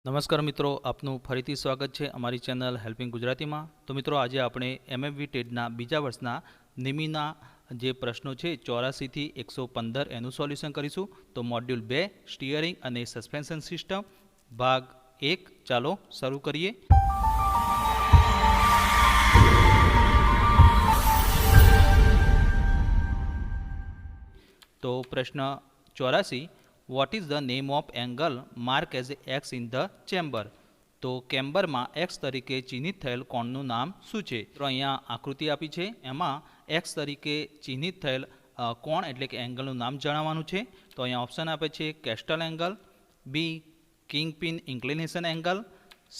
નમસ્કાર મિત્રો, આપનું ફરીથી સ્વાગત છે અમારી ચેનલ હેલ્પિંગ ગુજરાતીમાં. તો મિત્રો, આજે આપણે એમએફવી ટેટના બીજા વર્ષના નિમીના જે પ્રશ્નો છે 84 થી 115 એનું સોલ્યુશન કરીશું. તો મોડ્યુલ 2 સ્ટીયરિંગ અને સસ્પેન્શન સિસ્ટમ ભાગ 1 ચાલો શરૂ કરીએ. તો પ્રશ્ન 84, vote is the name of angle mark as x in the chamber? તો કેમ્બરમાં એક્સ તરીકે ચિહ્નિત થયેલ કોણનું નામ શું છે? તો અહીંયા આકૃતિ આપી છે, એમાં એક્સ તરીકે ચિહ્નિત થયેલ કોણ એટલે કે એંગલનું નામ જણાવવાનું છે. તો અહીંયા ઓપ્શન આપે છે castor angle, B king pin inclination angle,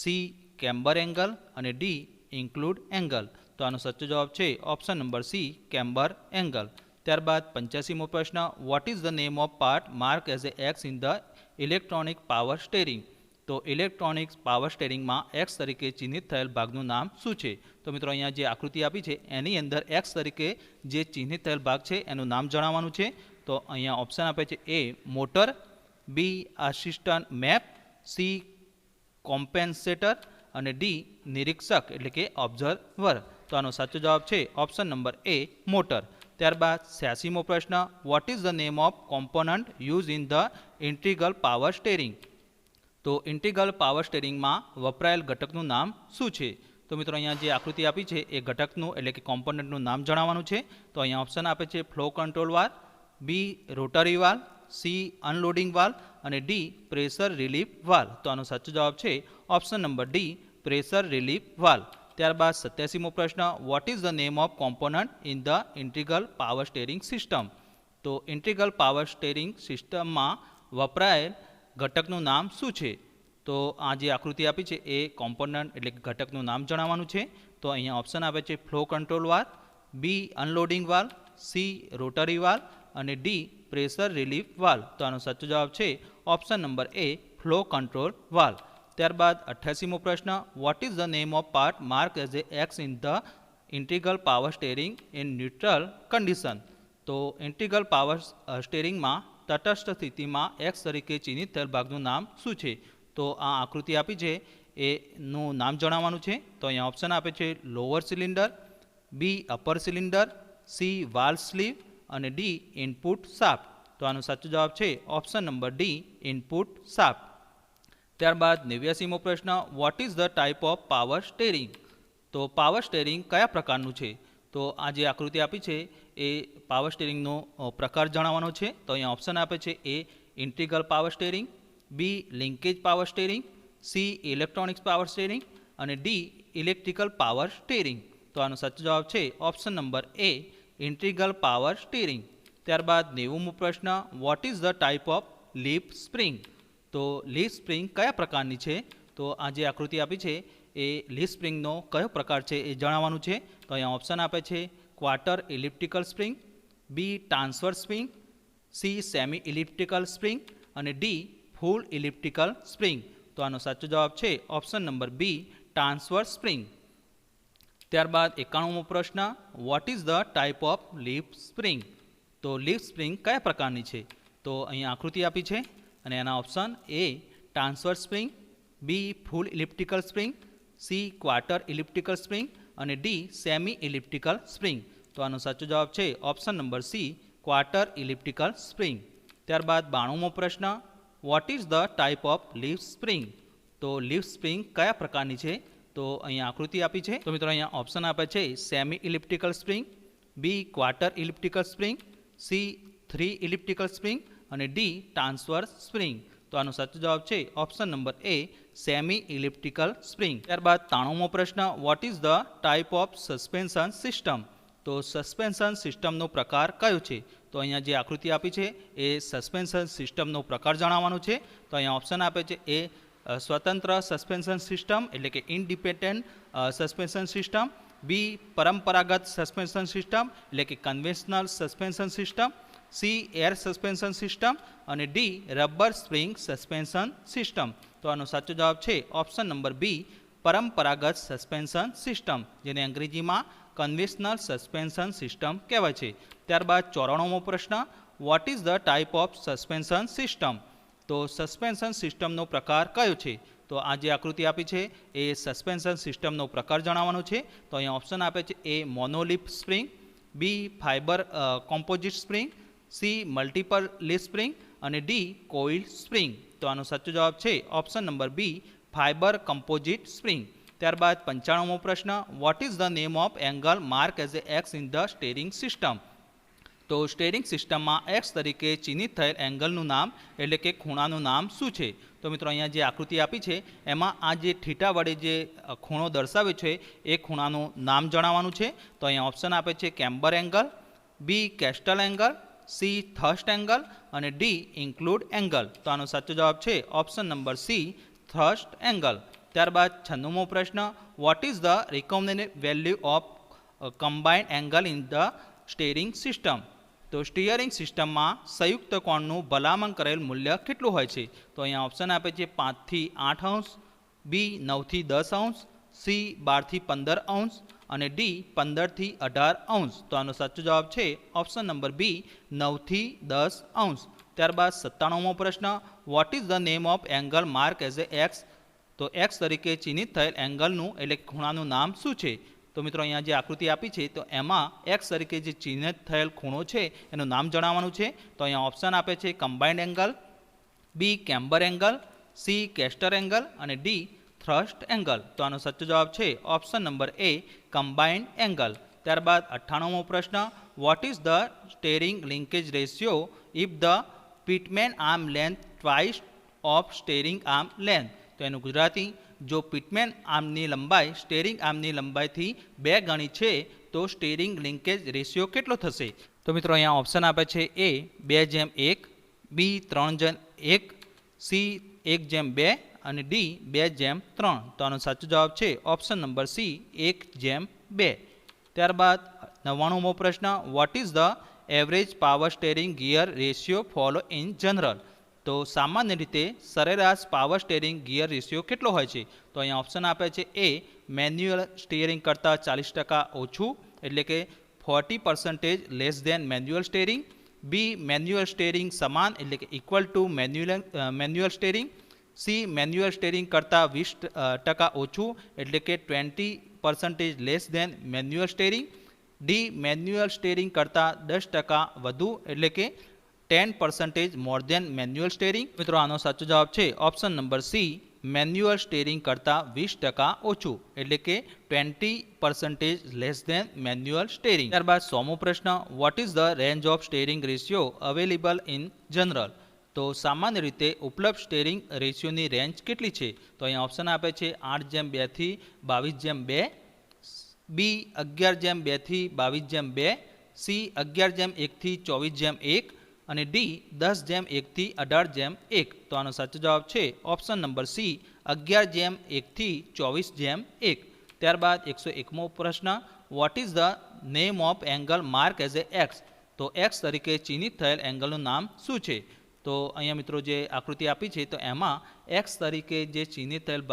C camber angle અને ડી ઇન્ક્લુડ એંગલ. તો આનો સાચો જવાબ છે option number C camber angle. ત્યારબાદ 85મો પ્રશ્ન, what is the name of part mark as A X in the electronic power steering? તો ઇલેક્ટ્રોનિક પાવર સ્ટેરિંગમાં એક્સ તરીકે ચિહ્નિત થયેલ ભાગનું નામ શું છે? તો મિત્રો, અહીંયા જે આકૃતિ આપી છે એની અંદર એક્સ તરીકે જે ચિહ્નિત થયેલ ભાગ છે એનું નામ જણાવવાનું છે. તો અહીંયા ઓપ્શન આપે છે એ મોટર, બી આસિસ્ટન્ટ મેપ, સી કોમ્પેન્સેટર અને ડી નિરીક્ષક એટલે કે ઓબ્ઝર્વર. તો આનો સાચો જવાબ છે ઓપ્શન નંબર એ મોટર. ત્યારબાદ 86મો પ્રશ્ન, what is the name of component use in the integral power steering? તો ઇન્ટિગ્રલ પાવર સ્ટેરિંગમાં વપરાયેલ ઘટકનું નામ શું છે? તો મિત્રો, અહીંયા જે આકૃતિ આપી છે એ ઘટકનું એટલે કે કોમ્પોનન્ટનું નામ જણાવવાનું છે. તો અહીંયા ઓપ્શન આપે છે flow control valve, B rotary valve, C unloading valve અને ડી પ્રેશર રિલીફ વાલ્વ. તો આનો સાચો જવાબ છે option number D pressure relief valve. ત્યારબાદ 87મો પ્રશ્ન, what is the name of component in the integral power steering system? તો ઇન્ટિગ્રલ પાવર સ્ટેરિંગ સિસ્ટમમાં વપરાયેલ ઘટકનું નામ શું છે? તો આ જે આકૃતિ આપી છે એ કોમ્પોનન્ટ એટલે કે ઘટકનું નામ જણાવવાનું છે. તો અહીંયા ઓપ્શન આપે છે flow control valve, B unloading valve, C rotary valve અને ડી પ્રેશર રિલીફ વાલ્વ. તો આનો સાચો જવાબ છે option number A flow control valve. ત્યારબાદ 88મો પ્રશ્ન, what is the name of part mark as A X in the integral power steering in neutral condition? તો ઇન્ટિગ્રલ પાવર સ્ટેરિંગમાં તટસ્થ સ્થિતિમાં એક્સ તરીકે ચિહ્નિત થયેલ ભાગનું નામ શું છે? તો આ આકૃતિ આપી છે એનું નામ જણાવવાનું છે. તો અહીંયા ઓપ્શન આપે છે lower cylinder, B upper cylinder, C valve sleeve અને ડી ઇનપુટ શાફ્ટ. તો આનો સાચો જવાબ છે option number D input shaft. ત્યારબાદ 89મો પ્રશ્ન, what is the type of power steering? તો પાવર સ્ટેરિંગ કયા પ્રકારનું છે? તો આ જે આકૃતિ આપી છે એ પાવર સ્ટેરિંગનો પ્રકાર જણાવવાનો છે. તો અહીંયા ઓપ્શન આપે છે A integral power steering, B linkage power steering, C electronics power steering અને ડી ઇલેક્ટ્રિકલ પાવર સ્ટેરિંગ. તો આનો સાચો જવાબ છે option number A integral power steering. ત્યારબાદ 90મો પ્રશ્ન, what is the type of leaf spring? તો લીફ સ્પ્રિંગ કયા પ્રકારની છે? તો આ જે આકૃતિ આપી છે એ લીફ સ્પ્રિંગનો કયો પ્રકાર છે એ જણાવવાનું છે. તો અહીંયા ઓપ્શન આપે છે quarter elliptical spring, B transverse spring, C semi elliptical spring અને ડી ફૂલ ઇલિપ્ટિકલ સ્પ્રિંગ. તો આનો સાચો જવાબ છે option number B transverse spring. ત્યારબાદ 91મો પ્રશ્ન, what is the type of leaf spring? તો લીફ સ્પ્રિંગ કયા પ્રકારની છે? તો અહીંયા આકૃતિ આપી છે અને એના option A transverse spring, B full elliptical spring, C quarter elliptical spring અને ડી સેમી ઇલિપ્ટિકલ સ્પ્રિંગ. તો આનો સાચો જવાબ છે option number C quarter elliptical spring. ત્યારબાદ 92મો પ્રશ્ન, what is the type of leaf spring? તો લીફ સ્પ્રિંગ કયા પ્રકારની છે? તો અહીંયા આકૃતિ આપી છે. તો મિત્રો, અહીંયા ઓપ્શન આપે છે સેમી ઇલિપ્ટિકલ સ્પ્રિંગ, બી quarter elliptical spring, C 3 elliptical spring અને ડી ટ્રાન્સવર્સ સ્પ્રિંગ. તો આનો સાચો જવાબ છે ઓપ્શન નંબર એ સેમી ઇલિપ્ટિકલ સ્પ્રિંગ. ત્યારબાદ 93મો પ્રશ્ન, what is the type of suspension system? તો સસ્પેન્શન સિસ્ટમનો પ્રકાર કયો છે? તો અહીંયા જે આકૃતિ આપી છે એ સસ્પેન્શન સિસ્ટમનો પ્રકાર જણાવવાનો છે. તો અહીંયા ઓપ્શન આપે છે એ સ્વતંત્ર સસ્પેન્શન સિસ્ટમ એટલે કે ઇન્ડિપેન્ડન્ટ સસ્પેન્શન સિસ્ટમ, બી પરંપરાગત સસ્પેન્શન સિસ્ટમ એટલે કે conventional suspension system, C air suspension system અને D rubber spring suspension system. તો આનો સાચો જવાબ છે ઓપ્શન નંબર બી પરંપરાગત સસ્પેન્શન સિસ્ટમ, જેને અંગ્રેજીમાં કન્વેન્શનલ સસ્પેન્શન સિસ્ટમ કહેવાય છે. ત્યારબાદ 94મો પ્રશ્ન, what is the type of suspension system? તો સસ્પેન્શન સિસ્ટમનો પ્રકાર કયો છે? તો આ જે આકૃતિ આપી છે એ સસ્પેન્શન સિસ્ટમનો પ્રકાર જણાવવાનો છે. તો અહીંયા ઓપ્શન આપે છે A monoleaf spring, B fibre composite spring, C multiple leaf spring અને ડી કોઇલ સ્પ્રિંગ. તો આનો સાચો જવાબ છે option number B fibre composite spring. ત્યારબાદ 95મો પ્રશ્ન, what is the name of angle mark as A X in the steering system? તો સ્ટેરિંગ સિસ્ટમમાં એક્સ તરીકે ચિહ્નિત થયેલ એંગલનું નામ એટલે કે ખૂણાનું નામ શું છે? તો મિત્રો અહીંયા જે આકૃતિ આપી છે એમાં આ જે થીટા વડે જે ખૂણો દર્શાવે છે એ ખૂણાનું નામ જણાવવાનું છે. તો અહીંયા ઓપ્શન આપે છે કેમ્બર એંગલ, બી કેસ્ટલ એંગલ, સી થર્સ્ટ એંગલ અને ડી ઇન્ક્લુડ એંગલ. તો આનો સાચો જવાબ છે ઓપ્શન નંબર સી થર્સ્ટ એંગલ. ત્યારબાદ 96મો પ્રશ્ન, what is the recommended value of combined angle in the steering system? તો સ્ટીયરિંગ સિસ્ટમમાં સંયુક્ત કોણનું ભલામણ કરેલ મૂલ્ય કેટલું હોય છે? તો અહીંયા ઓપ્શન આપે છે 5 થી 8 અંશ, બી 9 થી 10 અંશ, સી 12 થી 15 અંશ અને ડી 15 થી 18 અંશ. તો આનો સાચો જવાબ છે ઓપ્શન નંબર બી 9 થી 10 અંશ. ત્યારબાદ 97મો પ્રશ્ન, what is the name of angle mark as A x? તો એક્સ તરીકે ચિહ્નિત થયેલ એંગલનું એટલે ખૂણાનું નામ શું છે? તો મિત્રો અહીંયા જે આકૃતિ આપી છે તો એમાં એક્સ તરીકે જે ચિહ્નિત થયેલ ખૂણો છે એનું નામ જણાવવાનું છે. તો અહીંયા ઓપ્શન આપે છે combined angle, B camber angle, C castor angle અને ડી થ્રસ્ટ એંગલ. તો આનો સાચો જવાબ છે option number A combined angle. ત્યારબાદ 98મો પ્રશ્ન, what is the steering linkage ratio if the pitman arm length twice of steering arm length? તો એનું ગુજરાતી, જો પિટમેન આર્મની લંબાઈ સ્ટેરિંગ આર્મની લંબાઈથી 2 ગણી છે તો સ્ટેરિંગ લિંકેજ રેશિયો કેટલો થશે? તો મિત્રો અહીંયા ઓપ્શન આપે છે એ 2:1, બી 3:1, સી 1:2 અને ડી 2:3. તો આનો સાચો જવાબ છે ઓપ્શન નંબર સી 1:2. ત્યારબાદ 99મો પ્રશ્ન, what is the average power steering gear ratio follow in general? તો સામાન્ય રીતે સરેરાશ પાવર સ્ટેરિંગ ગિયર રેશિયો કેટલો હોય છે? તો અહીંયા ઓપ્શન આપે છે એ મેન્યુઅલ સ્ટીયરિંગ કરતાં 40% ઓછું એટલે કે 40% less than manual steering, B manual steering સમાન એટલે કે equal to manual steering, C manual steering કરતાં 20% ઓછું એટલે કે 20% less than manual steering, D manual steering કરતાં 10% વધુ એટલે કે 10% મોર દેન મેન્યુઅલ સ્ટીયરિંગ. મિત્રો આનો સાચો જવાબ છે option number C manual steering કરતાં 20% ઓછું એટલે કે 20% લેસ દેન મેન્યુઅલ સ્ટીયરિંગ. ત્યારબાદ 100મો પ્રશ્ન, what is the range of steering ratio available in general? તો સામાન્ય રીતે ઉપલબ્ધ સ્ટીયરિંગ રેશિયોની રેન્જ કેટલી છે? તો અહીંયા ઓપ્શન આપે છે 8:2 થી 22:2, બી 11:2 થી 22:2, સી 11:1 થી 24:1 અને ડી 10:1 થી 18:1. તો આનો સાચો જવાબ છે ઓપ્શન નંબર સી 11:1 થી 24:1. ત્યારબાદ 101મો પ્રશ્ન, what is the name of angle mark as A x? તો એક્સ તરીકે ચિહ્નિત થયેલ એંગલનું નામ શું છે? તો અહીંયા મિત્રો જે આકૃતિ આપી છે તો એમાં એક્સ તરીકે જે ચિહ્નિત થયેલ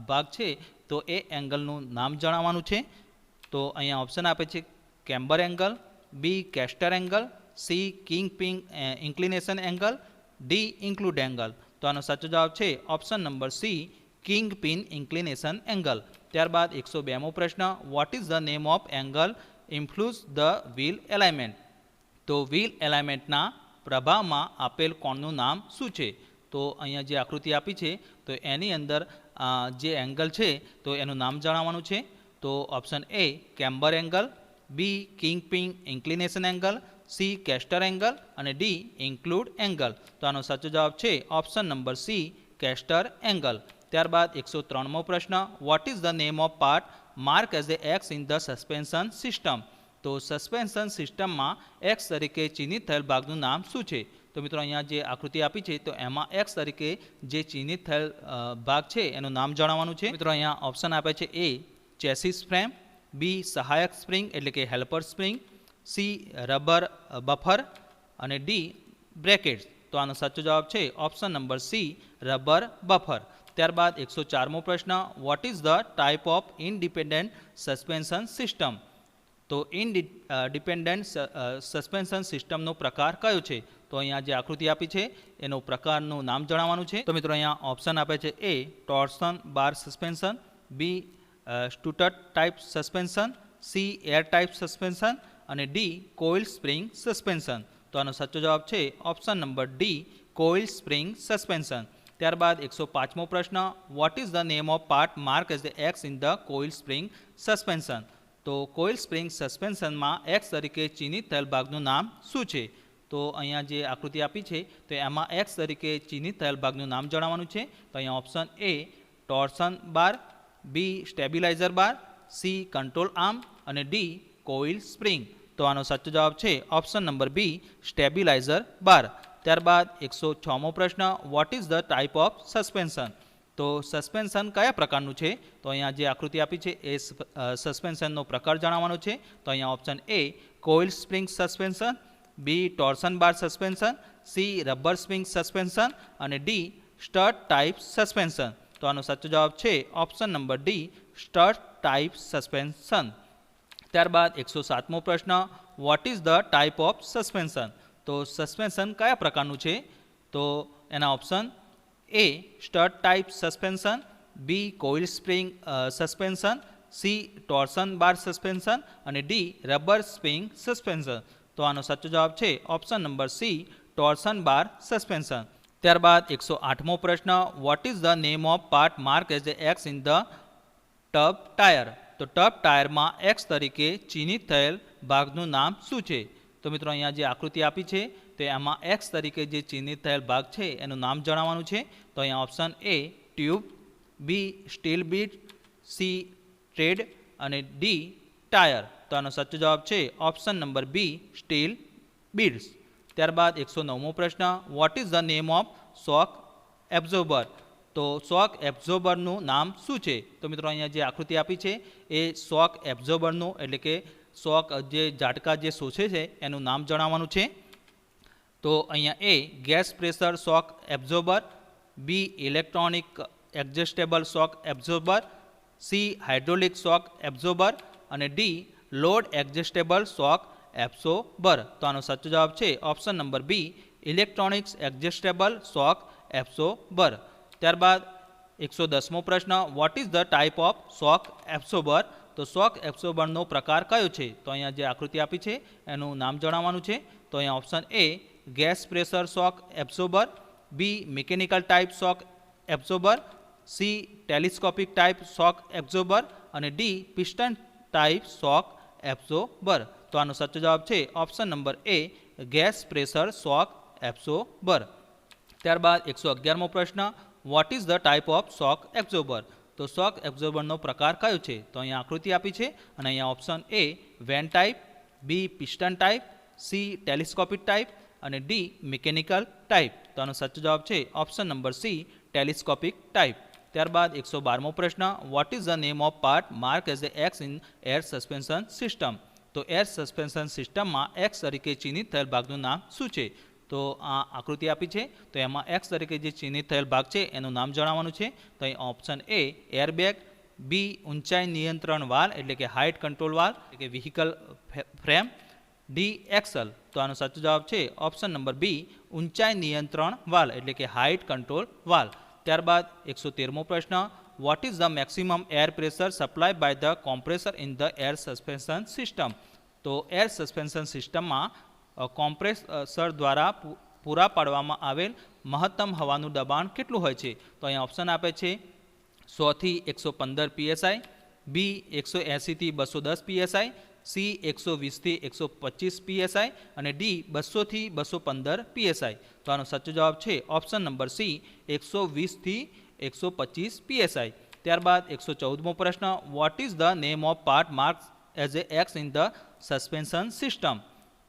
ભાગ છે તો એ એંગલનું નામ જણાવવાનું છે. તો અહીંયા ઓપ્શન આપે છે camber angle, B caster angle, C king pin inclination angle, D include angle. તો આનો સાચો જવાબ છે option number C king pin inclination angle. ત્યારબાદ 102મો પ્રશ્ન, what is the name of angle influence the wheel alignment? તો વ્હીલ એલાઇનમેન્ટના પ્રભાવમાં આપેલ કોણનું નામ શું છે? તો અહીંયા જે આકૃતિ આપી છે તો એની અંદર જે એંગલ છે તો એનું નામ જણાવવાનું છે. તો option A camber angle, B king pin inclination angle, C castor angle અને ડી ઇન્ક્લુડ એંગલ. તો આનો સાચો જવાબ છે option number C castor angle. ત્યારબાદ 103મો પ્રશ્ન, what is the name of part mark as A X in the suspension system? તો સસ્પેન્શન સિસ્ટમમાં એક્સ તરીકે ચિહ્નિત થયેલ ભાગનું નામ શું છે? તો મિત્રો અહીંયા જે આકૃતિ આપી છે તો એમાં એક્સ તરીકે જે ચિહ્નિત થયેલ ભાગ છે એનું નામ જણાવવાનું છે. મિત્રો અહીંયા ઓપ્શન આપે છે એ ચેસિસ ફ્રેમ, બી સહાયક સ્પ્રિંગ એટલે કે helper spring, C rubber buffer અને ડી બ્રેકેટ્સ. તો આનો સાચો જવાબ છે option number C rubber buffer. ત્યારબાદ 104મો પ્રશ્ન, what is the type of independent suspension system? તો ઇનડિપેન્ડન્ટ સસ્પેન્શન સિસ્ટમનો પ્રકાર કયો છે? તો તો અહીંયા જે આકૃતિ આપી છે એનો પ્રકારનું નામ જણાવવાનું છે. તો મિત્રો અહીંયા ઓપ્શન આપે છે A torsion bar suspension, B strut type suspension, C air type suspension અને ડી કોઇલ સ્પ્રિંગ સસ્પેન્શન. તો આનો સાચો જવાબ છે option number D coil spring suspension. ત્યારબાદ 105મો પ્રશ્ન, what is the name of part mark as the X in the coil spring suspension. તો કોઇલ સ્પ્રિંગ સસ્પેન્શનમાં એક્સ તરીકે ચિહ્નિત થયેલ ભાગનું નામ શું છે? તો અહીંયા જે આકૃતિ આપી છે તો એમાં એક્સ તરીકે ચિહ્નિત થયેલ ભાગનું નામ જણાવવાનું છે. તો અહીંયા option A torsion bar, B stabiliser bar, C control arm અને ડી કોઇલ સ્પ્રિંગ. તો આનો સાચો જવાબ છે option number B stabiliser bar. ત્યારબાદ 106મો પ્રશ્ન, what is the type of suspension. તો સસ્પેન્શન કયા પ્રકારનું છે? તો અહીંયા જે આકૃતિ આપી છે એ સસ્પેન્શનનો પ્રકાર જણાવવાનો છે. તો અહીંયા option A coil spring suspension, B torsion bar suspension, C rubber spring suspension અને ડી સ્ટડ ટાઈપ સસ્પેન્શન. તો આનો સાચો જવાબ છે option number D stud type suspension. ત્યારબાદ 107મો પ્રશ્ન, what is the type of suspension. તો સસ્પેન્શન કયા પ્રકારનું છે? તો એના option A stud type suspension, B coil spring suspension, C torsion bar suspension અને ડી રબર સ્પ્રિંગ સસ્પેન્શન. તો આનો સાચો જવાબ છે option number C torsion bar suspension. ત્યારબાદ 108મો પ્રશ્ન, what is the name of part mark as A X in the tub tyre. તો ટબ ટાયરમાં એક્સ તરીકે ચિહ્નિત થયેલ ભાગનું નામ શું છે? તો મિત્રો અહીંયા જે આકૃતિ આપી છે તો એમાં એક્સ તરીકે જે ચિહ્નિત થયેલ ભાગ છે એનું નામ જણાવવાનું છે. તો અહીંયા option A tube, B steel bead, C tread અને ડી ટાયર. તો આનો સાચો જવાબ છે option number B steel beads. ત્યારબાદ 109મો પ્રશ્ન, what is the name of shock absorber. તો શોક એબ્ઝોર્બરનું નામ શું છે? તો મિત્રો અહીંયા જે આકૃતિ આપી છે એ શોક એબ્ઝોર્બરનું એટલે કે શોક જે ઝાટકા જે શોષે છે એનું નામ જણાવવાનું છે. તો અહીંયા A gas pressure shock absorber, B electronic adjustable shock absorber, C hydraulic shock absorber અને D load adjustable shock absorber. તો આનો સાચો જવાબ છે option number B electronics adjustable shock absorber. ત્યારબાદ 110મો પ્રશ્ન, what is the type of shock absorber. તો શોક એબ્ઝોર્બરનો પ્રકાર કયો છે? તો અહીંયા જે આકૃતિ આપી છે એનું નામ જણાવવાનું છે. તો અહીંયા option A gas pressure shock absorber, B mechanical type shock absorber, C telescopic type shock absorber અને D piston type shock absorber. તો આનો સાચો જવાબ છે option number A gas pressure shock absorber. ત્યારબાદ 111મો પ્રશ્ન, what is the type of shock absorber. તો શોક એબ્ઝોર્બરનો પ્રકાર કયો છે? તો અહીંયા આકૃતિ આપી છે અને અહીંયા option A vane type, B piston type, C telescopic type અને ડી મિકેનિકલ ટાઈપ. તો આનો સાચો જવાબ છે option number C telescopic type. ત્યારબાદ 112મો પ્રશ્ન, what is the name of part mark as A X in air suspension system. તો એર સસ્પેન્શન સિસ્ટમમાં એક્સ તરીકે ચિહ્નિત થયેલ ભાગનું નામ શું છે? તો આ આકૃતિ આપી છે તો એમાં એક્સ તરીકે જે ચિહ્નિત થયેલ ભાગ છે એનું નામ જણાવવાનું છે. તો અહીં ઓપ્શન એ એરબેગ, બી ઊંચાઈ નિયંત્રણ વાલ એટલે કે હાઇટ કંટ્રોલ વાલ એટલે કે વ્હીકલ ફ્રેમ, ડી એક્સલ. તો આનો સાચો જવાબ છે ઓપ્શન નંબર બી ઊંચાઈ નિયંત્રણ વાલ એટલે કે હાઇટ કંટ્રોલ વાલ. ત્યારબાદ 113મો પ્રશ્ન, what is the maximum air pressure supply by the compressor in the air suspension system. તો એર સસ્પેન્શન સિસ્ટમમાં કોમ્પ્રેસર દ્વારા પૂરા પાડવામાં આવેલ મહત્તમ હવાનું દબાણ કેટલું હોય છે? તો અહીંયા ઓપ્શન આપે છે 100 થી 115 PSI, બી 180 થી 210 PSI, સી 120 થી 125 PSI અને ડી 200 થી 215 PSI. તો આનો સાચો જવાબ છે ઓપ્શન નંબર સી 120 થી 125 PSI. ત્યારબાદ 114મો પ્રશ્ન, what is the name of part mark as A X in the suspension system.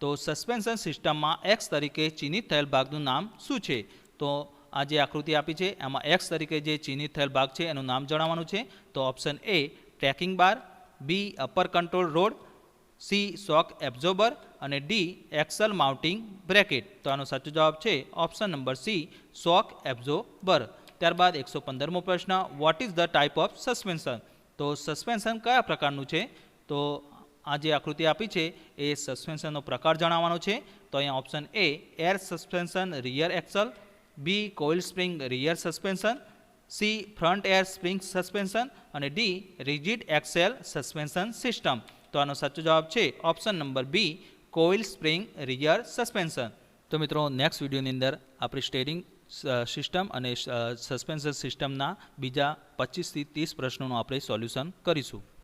તો સસ્પેન્શન સિસ્ટમમાં એક્સ તરીકે ચિહ્નિત થયેલ ભાગનું નામ શું છે? તો આ જે આકૃતિ આપી છે એમાં એક્સ તરીકે જે ચિહ્નિત થયેલ ભાગ છે એનું નામ જણાવવાનું છે. તો option A tracking bar, B upper control rod, C shock absorber અને ડી એક્સલ માઉન્ટિંગ બ્રેકેટ. તો આનો સાચો જવાબ છે option number C shock absorber. ત્યારબાદ 115મો પ્રશ્ન, what is the type of suspension. તો સસ્પેન્શન કયા પ્રકારનું છે? તો આ જે આકૃતિ આપી છે એ સસ્પેન્શનનો પ્રકાર જણાવવાનો છે. તો અહીંયા option A air suspension rear axle, B coil spring rear suspension, C front air spring suspension અને D rigid axle suspension system. તો આનો સાચો જવાબ છે option number B coil spring rear suspension. તો મિત્રો નેક્સ્ટ વિડીયોની અંદર આપણે સ્ટેરિંગ સિસ્ટમ અને સસ્પેન્શન સિસ્ટમના બીજા 25 થી 30 પ્રશ્નોનું આપણે સોલ્યુશન કરીશું.